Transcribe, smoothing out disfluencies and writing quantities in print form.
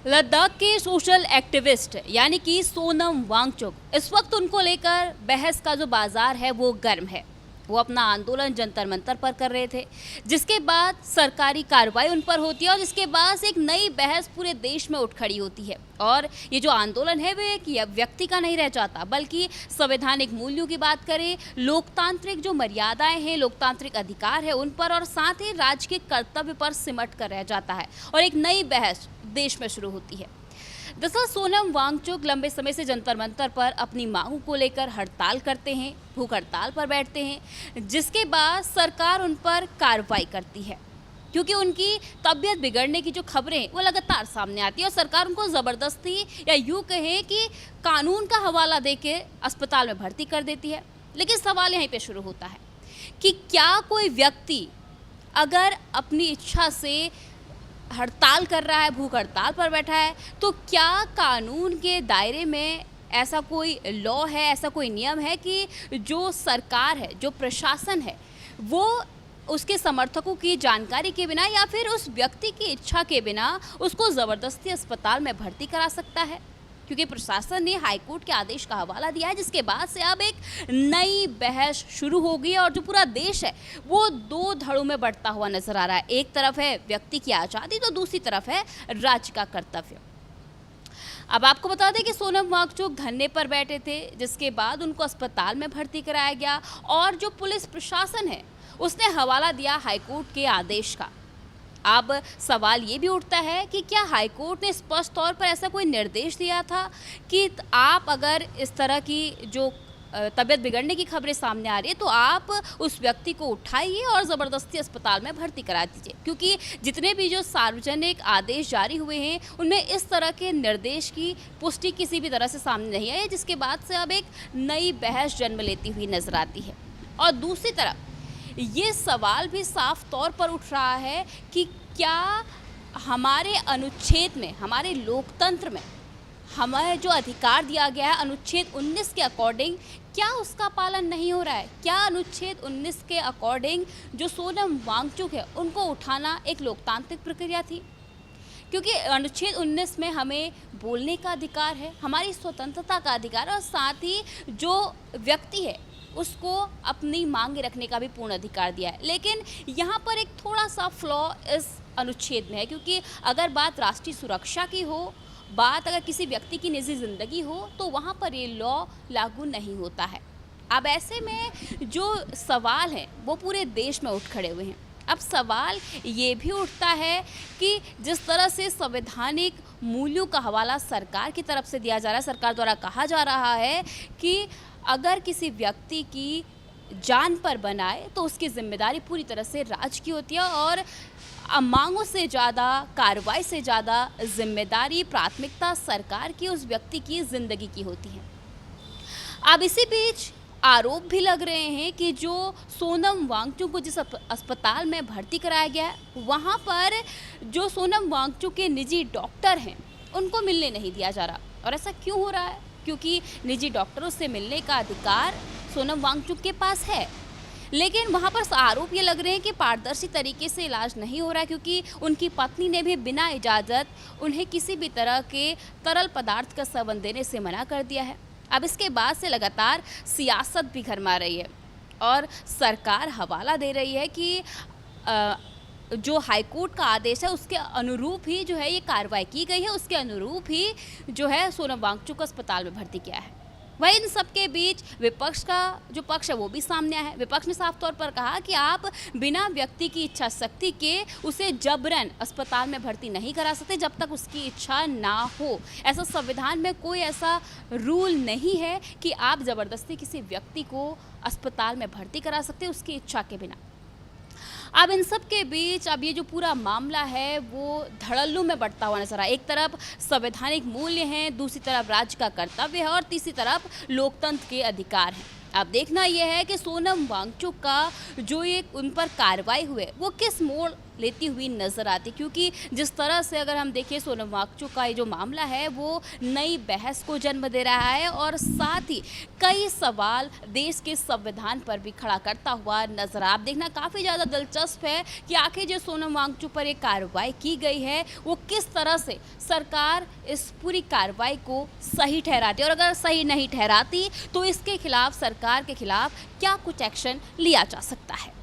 लद्दाख के social activist यानी कि सोनम वांगचुक, इस वक्त उनको लेकर बहस का जो बाजार है वो गर्म है। वो अपना आंदोलन जंतर मंतर पर कर रहे थे, जिसके बाद सरकारी कार्रवाई उन पर होती है और जिसके बाद एक नई बहस पूरे देश में उठ खड़ी होती है। और ये जो आंदोलन है वो एक व्यक्ति का नहीं रह जाता, बल्कि संवैधानिक मूल्यों की बात करें, लोकतांत्रिक जो मर्यादाएं हैं, लोकतांत्रिक अधिकार है उन पर, और साथ ही राज्य के कर्तव्य पर सिमट कर रह जाता है और एक नई बहस देश में शुरू होती है। दरअसल सोनम वांगचुक लंबे समय से जंतर मंतर पर अपनी मांगों को लेकर हड़ताल करते हैं, भूख हड़ताल पर बैठते हैं, जिसके बाद सरकार उन पर कार्रवाई करती है, क्योंकि उनकी तबीयत बिगड़ने की जो खबरें वो लगातार सामने आती है और सरकार उनको ज़बरदस्ती या यूँ कहें कि कानून का हवाला देके अस्पताल में भर्ती कर देती है। लेकिन सवाल यहीं पे शुरू होता है कि क्या कोई व्यक्ति अगर अपनी इच्छा से हड़ताल कर रहा है, भूख हड़ताल पर बैठा है, तो क्या कानून के दायरे में ऐसा कोई लॉ है, ऐसा कोई नियम है कि जो सरकार है, जो प्रशासन है, वो उसके समर्थकों की जानकारी के बिना या फिर उस व्यक्ति की इच्छा के बिना उसको ज़बरदस्ती अस्पताल में भर्ती करा सकता है? क्योंकि प्रशासन ने हाईकोर्ट के आदेश का हवाला दिया है, जिसके बाद से अब एक नई बहस शुरू हो गई है और जो पूरा देश है वो दो धड़ों में बढ़ता हुआ नजर आ रहा है। एक तरफ है व्यक्ति की आज़ादी, तो दूसरी तरफ है राज्य का कर्तव्य। अब आपको बता दें कि सोनम वांगचुक धरने पर बैठे थे, जिसके बाद उनको अस्पताल में भर्ती कराया गया और जो पुलिस प्रशासन है उसने हवाला दिया हाईकोर्ट के आदेश का। अब सवाल ये भी उठता है कि क्या हाईकोर्ट ने स्पष्ट तौर पर ऐसा कोई निर्देश दिया था कि आप अगर इस तरह की जो तबीयत बिगड़ने की खबरें सामने आ रही है तो आप उस व्यक्ति को उठाइए और ज़बरदस्ती अस्पताल में भर्ती करा दीजिए? क्योंकि जितने भी जो सार्वजनिक आदेश जारी हुए हैं उनमें इस तरह के निर्देश की पुष्टि किसी भी तरह से सामने नहीं आई है, जिसके बाद से अब एक नई बहस जन्म लेती हुई नजर आती है। और दूसरी तरफ ये सवाल भी साफ तौर पर उठ रहा है कि क्या हमारे अनुच्छेद में, हमारे लोकतंत्र में हमें जो अधिकार दिया गया है अनुच्छेद 19 के अकॉर्डिंग, क्या उसका पालन नहीं हो रहा है? क्या अनुच्छेद 19 के अकॉर्डिंग जो सोनम वांगचुक है उनको उठाना एक लोकतांत्रिक प्रक्रिया थी? क्योंकि अनुच्छेद 19 में हमें बोलने का अधिकार है, हमारी स्वतंत्रता का अधिकार है और साथ ही जो व्यक्ति है उसको अपनी मांग रखने का भी पूर्ण अधिकार दिया है। लेकिन यहाँ पर एक थोड़ा सा फ्लॉ इस अनुच्छेद में है, क्योंकि अगर बात राष्ट्रीय सुरक्षा की हो, बात अगर किसी व्यक्ति की निजी ज़िंदगी हो, तो वहाँ पर ये लॉ लागू नहीं होता है। अब ऐसे में जो सवाल हैं वो पूरे देश में उठ खड़े हुए हैं। अब सवाल ये भी उठता है कि जिस तरह से संवैधानिक मूल्यों का हवाला सरकार की तरफ से दिया जा रहा है, सरकार द्वारा कहा जा रहा है कि अगर किसी व्यक्ति की जान पर बनाए तो उसकी जिम्मेदारी पूरी तरह से राज्य की होती है और मांगों से ज़्यादा, कार्रवाई से ज़्यादा जिम्मेदारी, प्राथमिकता सरकार की उस व्यक्ति की ज़िंदगी की होती है। अब इसी बीच आरोप भी लग रहे हैं कि जो सोनम वांगचुक को जिस अस्पताल में भर्ती कराया गया है वहाँ पर जो सोनम वांगचुक के निजी डॉक्टर हैं उनको मिलने नहीं दिया जा रहा। और ऐसा क्यों हो रहा है? क्योंकि निजी डॉक्टरों से मिलने का अधिकार सोनम वांगचुक के पास है, लेकिन वहाँ पर आरोप ये लग रहे हैं कि पारदर्शी तरीके से इलाज नहीं हो रहा है, क्योंकि उनकी पत्नी ने भी बिना इजाज़त उन्हें किसी भी तरह के तरल पदार्थ का सेवन देने से मना कर दिया है। अब इसके बाद से लगातार सियासत भी गरमा रही है और सरकार हवाला दे रही है कि जो हाईकोर्ट का आदेश है उसके अनुरूप ही जो है ये कार्रवाई की गई है, उसके अनुरूप ही जो है सोनम वांगचुक को अस्पताल में भर्ती किया है। वहीं इन सबके बीच विपक्ष का जो पक्ष है वो भी सामने आया है। विपक्ष ने साफ तौर पर कहा कि आप बिना व्यक्ति की इच्छा शक्ति के उसे जबरन अस्पताल में भर्ती नहीं करा सकते जब तक उसकी इच्छा ना हो। ऐसा संविधान में कोई ऐसा रूल नहीं है कि आप ज़बरदस्ती किसी व्यक्ति को अस्पताल में भर्ती करा सकते उसकी इच्छा के बिना। अब इन सब के बीच अब ये जो पूरा मामला है वो धड़ल्लों में बढ़ता हुआ नजर आ रहा है। एक तरफ संवैधानिक मूल्य हैं, दूसरी तरफ राज्य का कर्तव्य है और तीसरी तरफ लोकतंत्र के अधिकार हैं। अब देखना यह है कि सोनम वांगचुक का जो ये उन पर कार्रवाई हुए वो किस मोड़ लेती हुई नजर आती, क्योंकि जिस तरह से अगर हम देखें सोनम वांगचुक का ये जो मामला है वो नई बहस को जन्म दे रहा है और साथ ही कई सवाल देश के संविधान पर भी खड़ा करता हुआ नजर आप देखना काफ़ी ज़्यादा दिलचस्प है कि आखिर जो सोनम वांगचुक पर एक कार्रवाई की गई है वो किस तरह से सरकार इस पूरी कार्रवाई को सही ठहराती है, और अगर सही नहीं ठहराती तो इसके खिलाफ, सरकार के खिलाफ क्या कुछ एक्शन लिया जा सकता है।